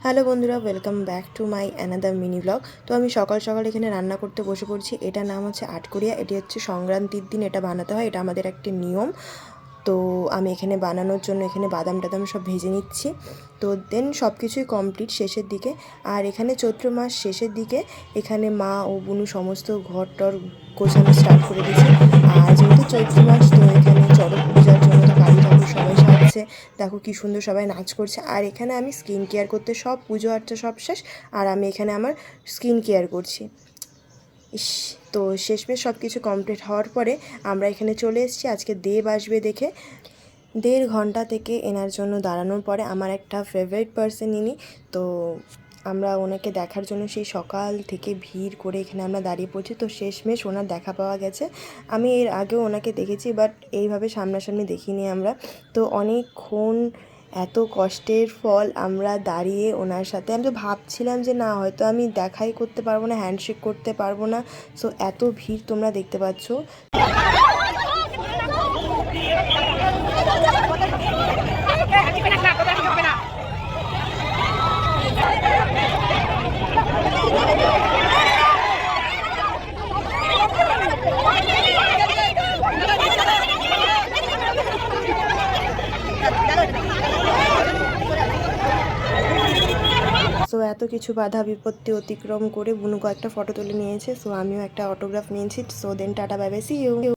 Hello বন্ধুরা, welcome back to my another mini blog. তো আমি সকাল সকাল এখানে রান্না করতে বসে পড়ছি। এটার নাম হচ্ছে আটকরিয়া। এটি হচ্ছে সংক্রান্তির দিন এটা বানাতে হয়, এটা আমাদের একটি নিয়ম। তো আমি এখানে বানানোর জন্য এখানে বাদাম টাদাম সব ভেজে নিচ্ছি। তো দেন সব কিছুই কমপ্লিট শেষের দিকে। আর এখানে চৈত্র মাস শেষের দিকে এখানে মা ও বুনু সমস্ত ঘর টর গোছানো স্টার্ট করে দিয়েছে। আর যেহেতু চৈত্র মাস, তো এখানে চড়ক পূজার জন্য তো কালী ঠাকুর সবাই সাজছে। দেখো কি সুন্দর সবাই নাচ করছে। আর এখানে আমি স্কিন কেয়ার করতে, সব পুজো আর্চা সব শেষ, আর আমি এখানে আমার স্কিন কেয়ার করছি। ইস, তো শেষমেশ সব কিছু কমপ্লিট হওয়ার পরে আমরা এখানে চলে এসেছি। আজকে দেব আসবে দেখে 1.5 ঘন্টা থেকে এনার জন্য দাঁড়ানোর পরে আমার একটা ফেভারিট পার্সন ইনি। তো আমরা ওনাকে দেখার জন্য সেই সকাল থেকে ভিড় করে এখানে আমরা দাঁড়িয়ে পড়ছি। তো শেষমেশ ওনার দেখা পাওয়া গেছে। আমি এর আগেও ওনাকে দেখেছি, বাট এইভাবে সামনাসামনি দেখিনি আমরা। তো অনেকক্ষণ এত কষ্টের ফল আমরা দাঁড়িয়ে ওনার সাথে, আমি তো ভাবছিলাম যে না, হয়তো আমি দেখাই করতে পারবো না, হ্যান্ডশেক করতে পারবো না। সো এত ভিড় তোমরা দেখতে পাচ্ছ। সো এত কিছু বাধা বিপত্তি অতিক্রম করে বুনু কয়েকটা ফটো তুলে নিয়েছে। সো আমিও একটা অটোগ্রাফ নিয়েছি। So then tata, bye bye, see you.